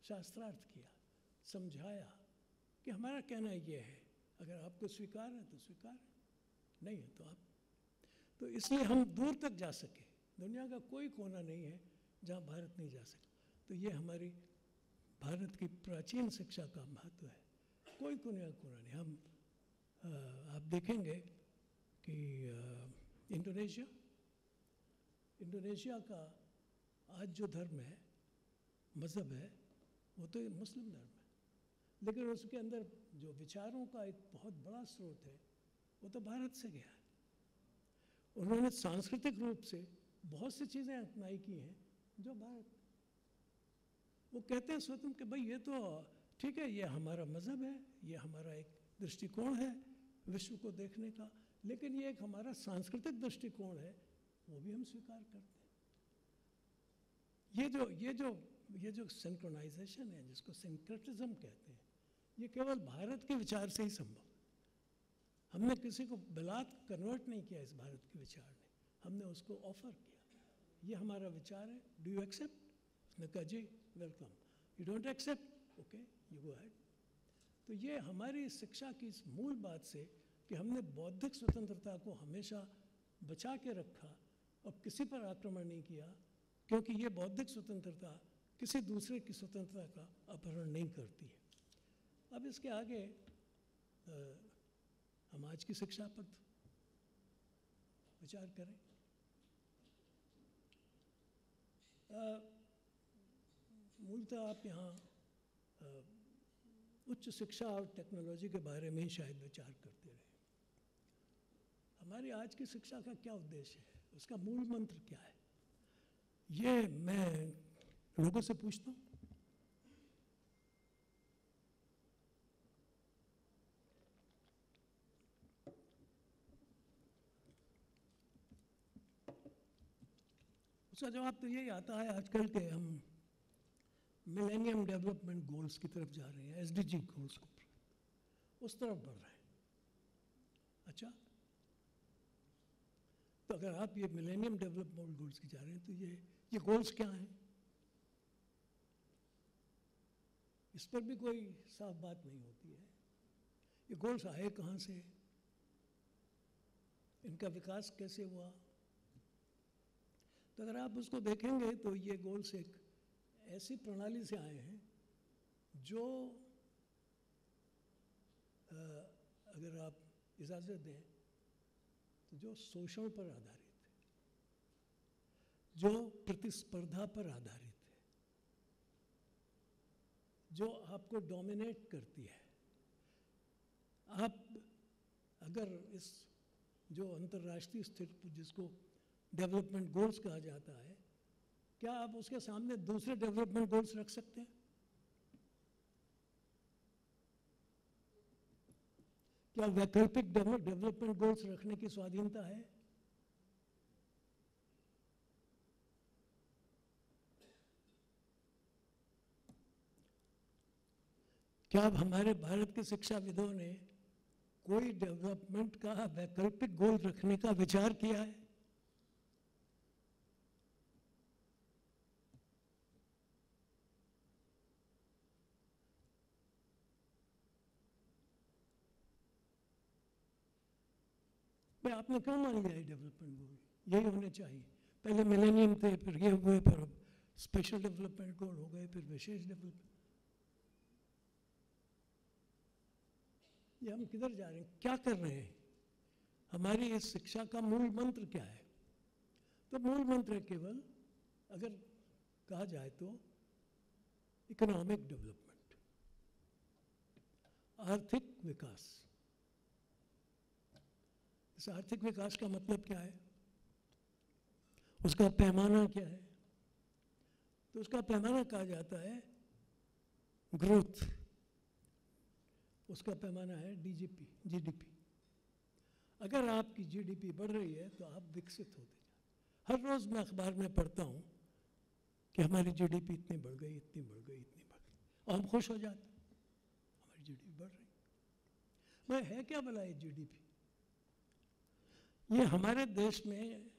शास्त्रार्थ किया, समझाया कि हमारा कहना ये है, अगर आपको स्वीकार है तो स्वीकार है, नहीं है तो आप। तो इसलिए हम दूर तक जा सके, दुनिया का कोई कोना नहीं है जहाँ भारत नहीं जा सकता। तो ये हमारी भारत की प्राचीन शिक्षा का महत्व है, कोई कोना नहीं। हम आप देखेंगे कि इंडोनेशिया का आज जो धर्म है, मज़हब है, वो तो मुस्लिम धर्म है, लेकिन उसके अंदर जो विचारों का एक बहुत बड़ा स्रोत है वो तो भारत से गया है। उन्होंने सांस्कृतिक रूप से बहुत सी चीज़ें अपनाई की हैं जो भारत, वो कहते हैं स्वतंत्र कि भाई ये तो ठीक है, ये हमारा मज़हब है, ये हमारा एक दृष्टिकोण है विश्व को देखने का, लेकिन ये एक हमारा सांस्कृतिक दृष्टिकोण है, वो भी हम स्वीकार करते हैं। ये जो सिंक्रोनाइजेशन है, जिसको सिंक्रेटिज्म कहते हैं, ये केवल भारत के विचार से ही संभव। हमने किसी को बिलात कन्वर्ट नहीं किया इस भारत के विचार ने, हमने उसको ऑफर किया, ये हमारा विचार है, डू यू एक्सेप्ट? उसने कहा जी welcome, you don't accept, okay you go ahead. तो ये हमारी शिक्षा की इस मूल बात से कि हमने बौद्धिक स्वतंत्रता को हमेशा बचा के रखा और किसी पर आक्रमण नहीं किया, क्योंकि ये बौद्धिक स्वतंत्रता किसी दूसरे की स्वतंत्रता का अपहरण नहीं करती है। अब इसके आगे हम आज की शिक्षा पर विचार करें। मूलतः आप यहाँ उच्च शिक्षा और टेक्नोलॉजी के बारे में ही शायद विचार करते रहे। हमारी आज की शिक्षा का क्या उद्देश्य है, उसका मूल मंत्र क्या है, ये मैं लोगों से पूछता हूँ। उसका जवाब तो यही आता है, आजकल के हम मिलेनियम डेवलपमेंट गोल्स की तरफ जा रहे हैं, एसडीजी गोल्स को उस तरफ बढ़ रहे हैं। अच्छा, तो अगर आप ये मिलेनियम डेवलपमेंट गोल्स की जा रहे हैं तो ये गोल्स क्या हैं? इस पर भी कोई साफ बात नहीं होती है। ये गोल्स आए कहाँ से, इनका विकास कैसे हुआ? तो अगर आप उसको देखेंगे तो ये गोल्स एक ऐसी प्रणाली से आए हैं जो अगर आप इजाज़त दें तो जो शोषण पर आधारित है, जो प्रतिस्पर्धा पर आधारित है, जो आपको डोमिनेट करती है। आप अगर इस जो अंतर्राष्ट्रीय स्थिति जिसको डेवलपमेंट गोल्स कहा जाता है, क्या आप उसके सामने दूसरे डेवलपमेंट गोल्स रख सकते हैं? क्या वैकल्पिक डेवलपमेंट गोल्स रखने की स्वाधीनता है? क्या अब हमारे भारत के शिक्षाविदों ने कोई डेवलपमेंट का वैकल्पिक गोल रखने का विचार किया है? भाई आपने क्यों मान लिया डेवलपमेंट गोल? यही होने चाहिए। पहले मिलेनियम थे, फिर ये हुए, फिर अब स्पेशल डेवलपमेंट गोल हो गए, फिर विशेष डेवलपमेंट। ये हम किधर जा रहे हैं, क्या कर रहे हैं? हमारी इस शिक्षा का मूल मंत्र क्या है? तो मूल मंत्र केवल अगर कहा जाए तो इकोनॉमिक डेवलपमेंट, आर्थिक विकास। इस आर्थिक विकास का मतलब क्या है, उसका पैमाना क्या है? तो उसका पैमाना कहा जाता है ग्रोथ, उसका पैमाना है डीजीपी, जीडीपी। अगर आपकी जीडीपी बढ़ रही है तो आप विकसित होते जाए। हर रोज़ मैं अखबार में पढ़ता हूँ कि हमारी जीडीपी इतनी बढ़ गई, इतनी बढ़ गई, इतनी बढ़ गई, और हम खुश हो जाते हैं, हमारी जीडीपी बढ़ रही। भाई है क्या भला ये जीडीपी? ये हमारे देश में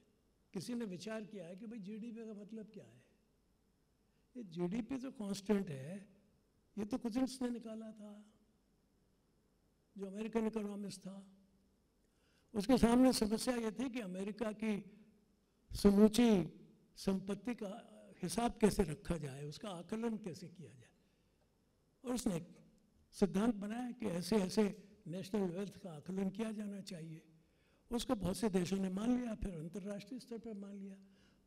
किसी ने विचार किया है कि भाई जीडीपी का मतलब क्या है? ये जीडीपी तो कांस्टेंट है, ये तो कुजिन्स ने निकाला था, जो अमेरिकन इकोनॉमिस्ट था। उसके सामने समस्या ये थी कि अमेरिका की समूची संपत्ति का हिसाब कैसे रखा जाए, उसका आकलन कैसे किया जाए। और उसने सिद्धांत बनाया कि ऐसे ऐसे नेशनल वेल्थ का आकलन किया जाना चाहिए। उसको बहुत से देशों ने मान लिया, फिर अंतर्राष्ट्रीय स्तर पर मान लिया।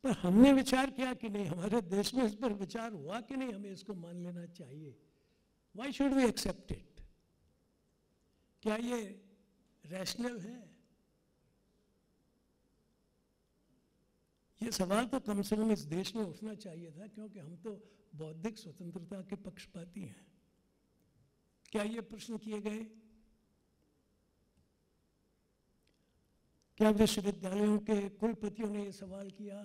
पर हमने विचार किया कि नहीं, हमारे देश में इस पर विचार हुआ कि नहीं, हमें इसको मान लेना चाहिए। Why should we accept it? क्या ये रैशनल है? ये सवाल तो कम से कम इस देश में उठना चाहिए था, क्योंकि हम तो बौद्धिक स्वतंत्रता के पक्षपाती हैं। क्या ये प्रश्न किए गए? क्या विश्वविद्यालयों के कुलपतियों ने ये सवाल किया?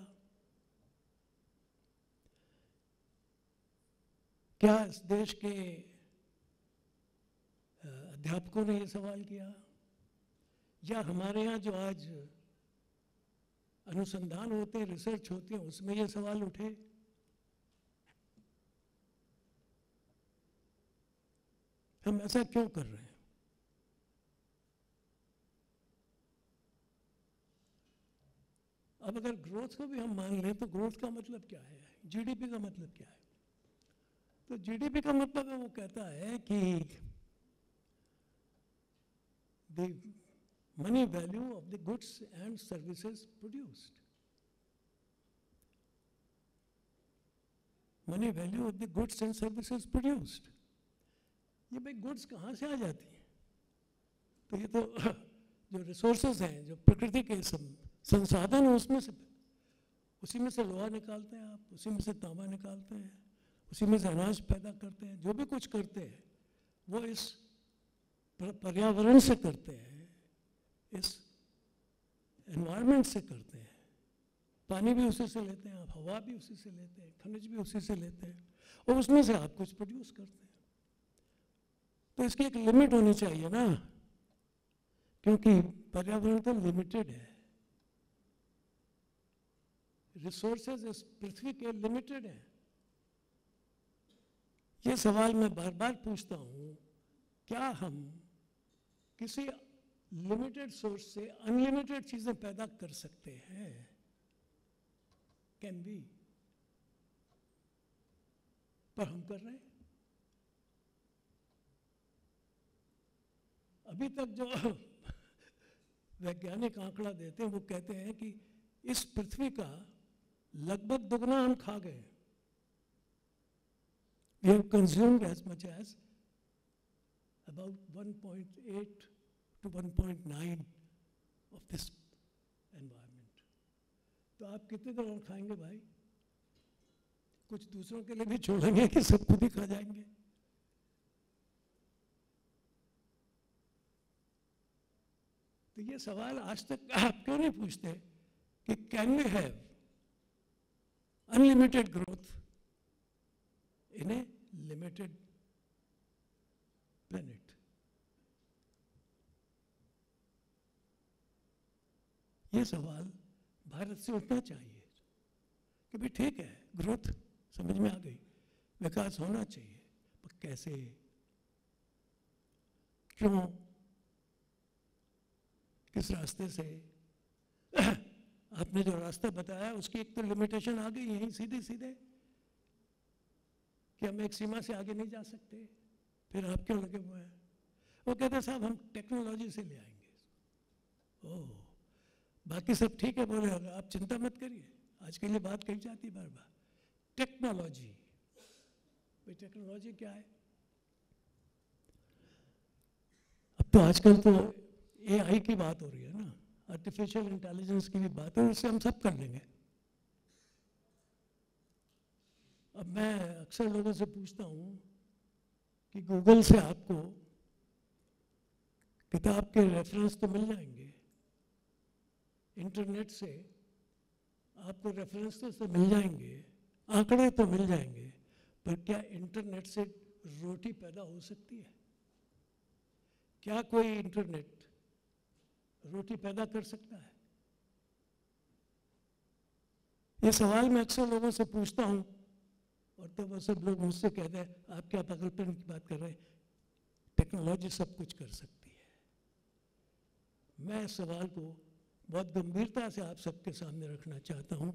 क्या इस देश के अध्यापकों ने ये सवाल किया? या हमारे यहाँ जो आज अनुसंधान होते हैं, रिसर्च होती है, उसमें ये सवाल उठे? हम ऐसा क्यों कर रहे हैं? अब अगर ग्रोथ को भी हम मान लें तो ग्रोथ का मतलब क्या है, जीडीपी का मतलब क्या है? तो जीडीपी का मतलब है, वो कहता है कि the money value of the goods and services produced. Money value of the goods and services produced. ये भाई गुड्स कहाँ से आ जाती हैं? तो ये तो जो रिसोर्सेज हैं, जो प्रकृति के संसाधन है, उसमें से, उसी में से लोहा निकालते हैं आप, उसी में से तांबा निकालते हैं, उसी में से अनाज पैदा करते हैं। जो भी कुछ करते हैं वो इस पर्यावरण से करते हैं, इस एनवायरनमेंट से करते हैं। पानी भी उसी से लेते हैं आप, हवा भी उसी से लेते हैं, खनिज भी उसी से लेते हैं, और उसमें से आप कुछ प्रोड्यूस करते हैं। तो इसकी एक लिमिट होनी चाहिए ना, क्योंकि पर्यावरण तो लिमिटेड है, रिसोर्सेज इस पृथ्वी के लिमिटेड हैं। ये सवाल मैं बार बार पूछता हूं, क्या हम किसी लिमिटेड सोर्स से अनलिमिटेड चीजें पैदा कर सकते हैं? Can be? पर हम कर रहे हैं। अभी तक जो वैज्ञानिक आंकड़ा देते हैं, वो कहते हैं कि इस पृथ्वी का लगभग दुगना हम खा गए। We have consumed as much as about 1.8 to 1.9 of this environment. तो आप कितने ग्राम खाएंगे भाई? कुछ दूसरों के लिए भी छोड़ेंगे कि सब खुद ही खा जाएंगे? तो ये सवाल आज तक आप क्यों नहीं पूछते कि can we have unlimited growth in a limited planet? ये सवाल भारत से उठना चाहिए कि भाई ठीक है, ग्रोथ समझ में आ गई, विकास होना चाहिए, पर कैसे, क्यों, किस रास्ते से? आपने जो रास्ता बताया उसकी एक तो लिमिटेशन आ गई यहीं सीधे सीधे कि हम एक सीमा से आगे नहीं जा सकते। फिर आप क्यों लगे हुए हैं? वो कहते हैं साहब हम टेक्नोलॉजी से ले आएंगे। ओह, बाकी सब ठीक है, बोले आप चिंता मत करिए, आज के लिए बात कही जाती है बार बार, टेक्नोलॉजी। भाई टेक्नोलॉजी क्या है? अब तो आजकल तो एआई की बात हो रही है ना, आर्टिफिशियल इंटेलिजेंस की भी बात है, उससे हम सब कर लेंगे। अब मैं अक्सर लोगों से पूछता हूँ कि गूगल से आपको किताब के रेफरेंस तो मिल जाएंगे, इंटरनेट से आपको रेफरेंस तो मिल जाएंगे, आंकड़े तो मिल जाएंगे, पर क्या इंटरनेट से रोटी पैदा हो सकती है? क्या कोई इंटरनेट रोटी पैदा कर सकता है? ये सवाल मैं अक्सर लोगों से पूछता हूँ और तब वो सब लोग मुझसे कहते हैं आप क्या पागलपन की बात कर रहे हैं, टेक्नोलॉजी सब कुछ कर सकती है। मैं इस सवाल को बहुत गंभीरता से आप सबके सामने रखना चाहता हूं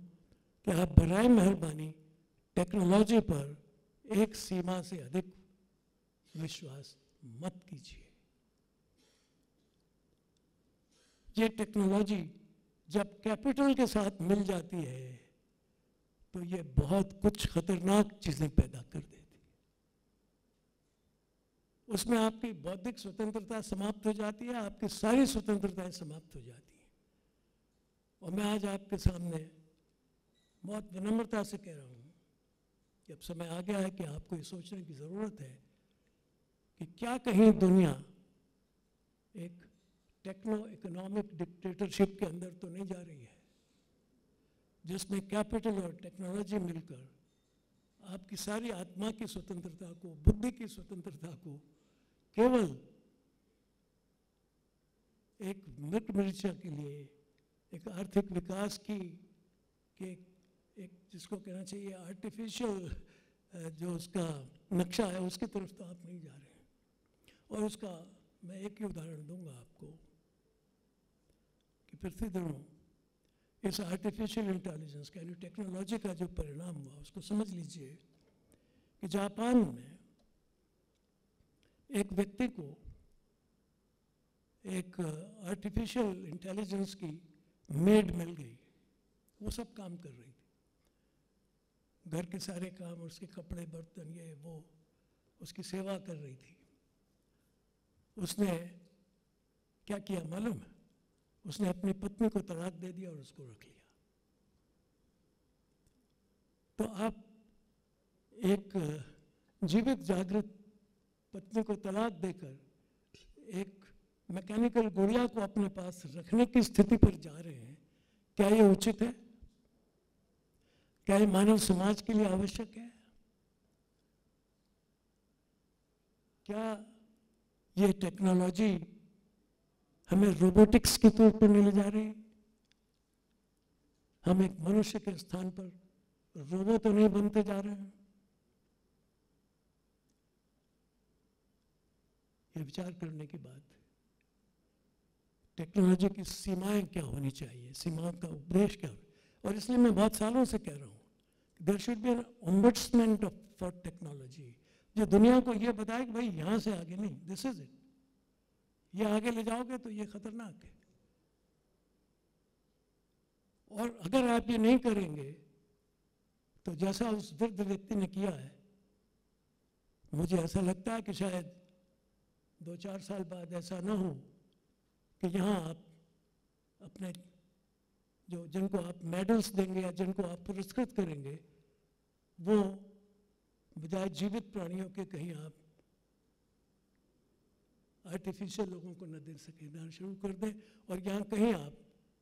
कि आप बराए मेहरबानी टेक्नोलॉजी पर एक सीमा से अधिक विश्वास मत कीजिए। ये टेक्नोलॉजी जब कैपिटल के साथ मिल जाती है तो ये बहुत कुछ खतरनाक चीजें पैदा कर देती है। उसमें आपकी बौद्धिक स्वतंत्रता समाप्त हो जाती है, आपकी सारी स्वतंत्रताएं समाप्त हो जाती हैं। और मैं आज आपके सामने बहुत विनम्रता से कह रहा हूं कि अब समय आ गया है कि आपको ये सोचने की जरूरत है कि क्या कहीं दुनिया एक टेक्नो इकोनॉमिक डिक्टेटरशिप के अंदर तो नहीं जा रही है, जिसमें कैपिटल और टेक्नोलॉजी मिलकर आपकी सारी आत्मा की स्वतंत्रता को, बुद्धि की स्वतंत्रता को केवल एक मिट मरीचा के लिए, एक आर्थिक विकास की के एक जिसको कहना चाहिए आर्टिफिशियल जो उसका नक्शा है उसकी तरफ तो आप नहीं जा रहे हैं। और उसका मैं एक ही उदाहरण दूंगा आपको कि पिछले दिनों इस आर्टिफिशियल इंटेलिजेंस यानी टेक्नोलॉजी का जो परिणाम हुआ उसको समझ लीजिए कि जापान में एक व्यक्ति को एक आर्टिफिशियल इंटेलिजेंस की मेड मिल गई। वो सब काम कर रही थी, घर के सारे काम, उसके कपड़े बर्तन ये वो, उसकी सेवा कर रही थी। उसने क्या किया मालूम है? उसने अपनी पत्नी को तलाक दे दिया और उसको रख लिया। तो आप एक जीवित जागृत पत्नी को तलाक देकर एक मैकेनिकल गुड़िया को अपने पास रखने की स्थिति पर जा रहे हैं। क्या ये उचित है? क्या ये मानव समाज के लिए आवश्यक है? क्या ये टेक्नोलॉजी हमें रोबोटिक्स की तौर पर नहीं ले जा रही? हम एक मनुष्य के स्थान पर रोबो तो नहीं बनते जा रहे हैं? ये विचार करने की बात है। टेक्नोलॉजी की सीमाएं क्या होनी चाहिए, सीमाओं का उद्देश्य क्या हो? और इसलिए मैं बहुत सालों से कह रहा हूं there should be an ombudsman for technology, जो दुनिया को ये बताए कि भाई यहां से आगे नहीं, दिस इज इट, ये आगे ले जाओगे तो ये खतरनाक है। और अगर आप ये नहीं करेंगे तो जैसा उस वृद्ध व्यक्ति ने किया है, मुझे ऐसा लगता है कि शायद 2-4 साल बाद ऐसा ना हो कि यहाँ आप अपने जो जिनको आप मेडल्स देंगे या जिनको आप पुरस्कृत करेंगे वो बजाय जीवित प्राणियों के कहीं आप आर्टिफिशियल लोगों को न दे सके, देना शुरू कर दें। और यहाँ कहीं आप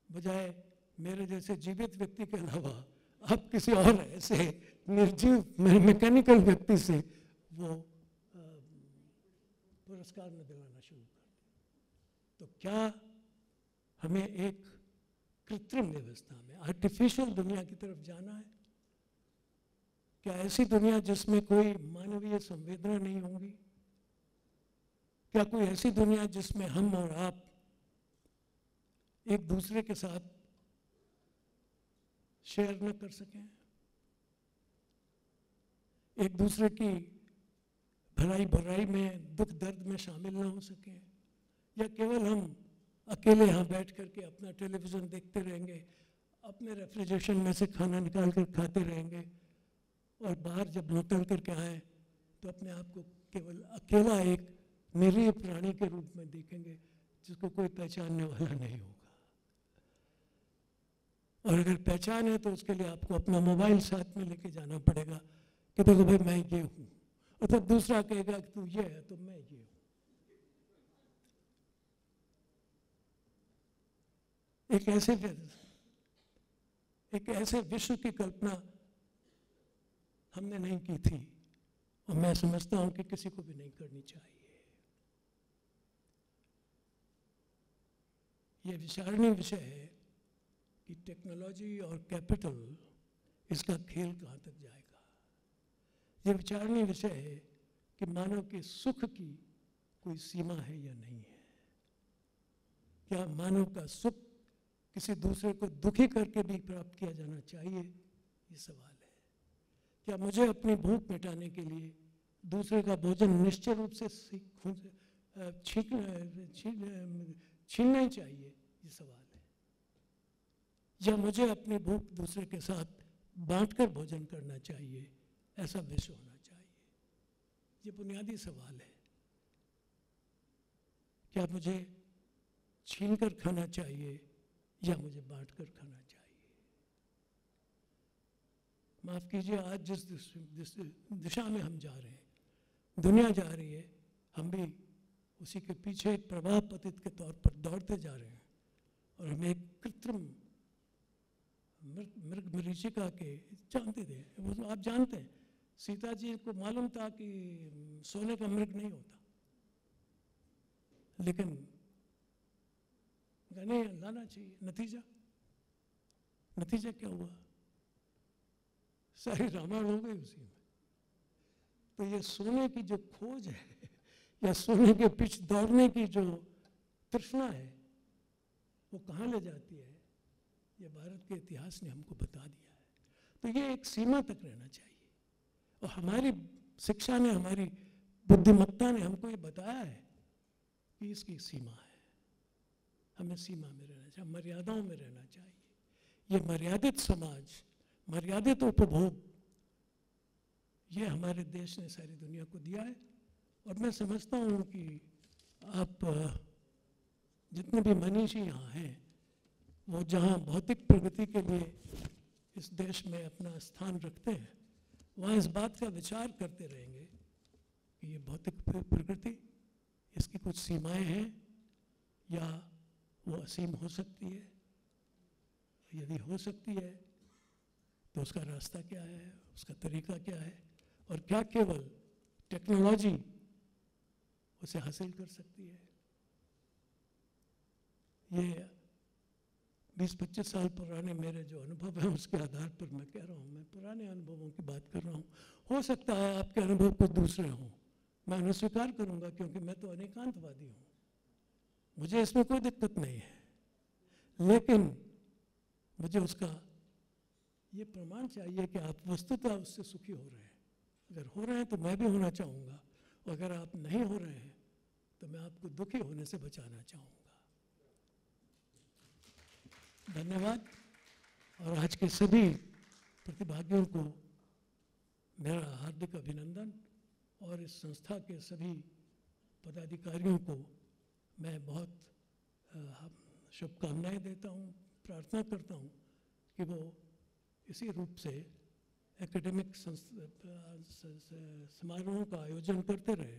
बजाय मेरे जैसे जीवित व्यक्ति के अलावा आप किसी और ऐसे निर्जीव मैकेनिकल व्यक्ति से वो पुरस्कार न दिलाना शुरू कर दें। तो क्या हमें एक कृत्रिम व्यवस्था में आर्टिफिशियल दुनिया की तरफ जाना है? क्या ऐसी दुनिया जिसमें कोई मानवीय संवेदना नहीं होंगी? क्या कोई ऐसी दुनिया जिसमें हम और आप एक दूसरे के साथ शेयर न कर सकें, एक दूसरे की भलाई बुराई में, दुख दर्द में शामिल ना हो सकें, या केवल हम अकेले यहाँ बैठ करके अपना टेलीविज़न देखते रहेंगे, अपने रेफ्रिजरेशन में से खाना निकाल कर खाते रहेंगे और बाहर जब निकल करके आए तो अपने आप को केवल अकेला एक निरीह प्राणी के रूप में देखेंगे जिसको कोई पहचानने वाला नहीं होगा। और अगर पहचान है तो उसके लिए आपको अपना मोबाइल साथ में लेके जाना पड़ेगा कि देखो भाई मैं ये हूँ, और तब दूसरा कहेगा कि तू ये है तो मैं ये हूँ। एक ऐसे विश्व की कल्पना हमने नहीं की थी और मैं समझता हूं कि किसी को भी नहीं करनी चाहिए। यह विचारणीय विषय है कि टेक्नोलॉजी और कैपिटल, इसका खेल कहां तक जाएगा। ये विचारणीय विषय है कि मानव के सुख की कोई सीमा है या नहीं है। क्या मानव का सुख किसी दूसरे को दुखी करके भी प्राप्त किया जाना चाहिए, ये सवाल है। क्या मुझे अपनी भूख मिटाने के लिए दूसरे का भोजन निश्चय रूप से छीनना ही चाहिए, ये सवाल है। या मुझे अपनी भूख दूसरे के साथ बांटकर भोजन करना चाहिए, ऐसा विश्व होना चाहिए, ये बुनियादी सवाल है। क्या मुझे छीनकर खाना चाहिए या मुझे बांटकर खाना चाहिए? माफ कीजिए, आज जिस दिशा में हम जा रहे हैं, दुनिया जा रही है, हम भी उसी के पीछे एक प्रवाह पतित के तौर पर दौड़ते जा रहे हैं। और हमें एक कृत्रिम मृग मरीचिका के जानते थे, वो आप जानते हैं, सीता जी को मालूम था कि सोने का मृग नहीं होता, लेकिन गने लाना चाहिए। नतीजा क्या हुआ? सारी रामायण हो गई उसी में। तो ये सोने की जो खोज है या सोने के पीछे दौड़ने की जो तृष्णा है, वो कहाँ ले जाती है, ये भारत के इतिहास ने हमको बता दिया है। तो ये एक सीमा तक रहना चाहिए, और हमारी शिक्षा ने, हमारी बुद्धिमत्ता ने हमको ये बताया है कि इसकी सीमा है। हमें सीमा में रहना चाहिए, मर्यादाओं में रहना चाहिए। ये मर्यादित समाज, मर्यादित उपभोग, ये हमारे देश ने सारी दुनिया को दिया है। और मैं समझता हूँ कि आप जितने भी मनीषी यहाँ हैं, वो जहाँ भौतिक प्रगति के लिए इस देश में अपना स्थान रखते हैं, वहाँ इस बात का विचार करते रहेंगे कि ये भौतिक प्रगति, इसकी कुछ सीमाएं हैं या वो असीम हो सकती है। यदि हो सकती है तो उसका रास्ता क्या है, उसका तरीका क्या है, और क्या केवल टेक्नोलॉजी उसे हासिल कर सकती है। ये 20-25 साल पुराने मेरे जो अनुभव हैं, उसके आधार पर मैं कह रहा हूँ, मैं पुराने अनुभवों की बात कर रहा हूँ। हो सकता है आपके अनुभव कुछ दूसरे हों, मैं उन्हें स्वीकार करूँगा, क्योंकि मैं तो अनेकांतवादी हूँ, मुझे इसमें कोई दिक्कत नहीं है। लेकिन मुझे उसका ये प्रमाण चाहिए कि आप वस्तुतः उससे सुखी हो रहे हैं। अगर हो रहे हैं तो मैं भी होना चाहूँगा, और अगर आप नहीं हो रहे हैं तो मैं आपको दुखी होने से बचाना चाहूँगा। धन्यवाद। और आज के सभी प्रतिभागियों को मेरा हार्दिक अभिनंदन, और इस संस्था के सभी पदाधिकारियों को मैं बहुत शुभकामनाएं देता हूँ। प्रार्थना करता हूँ कि वो इसी रूप से एकेडमिक समारोहों का आयोजन करते रहे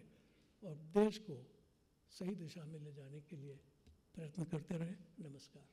और देश को सही दिशा में ले जाने के लिए प्रयत्न करते रहे। नमस्कार।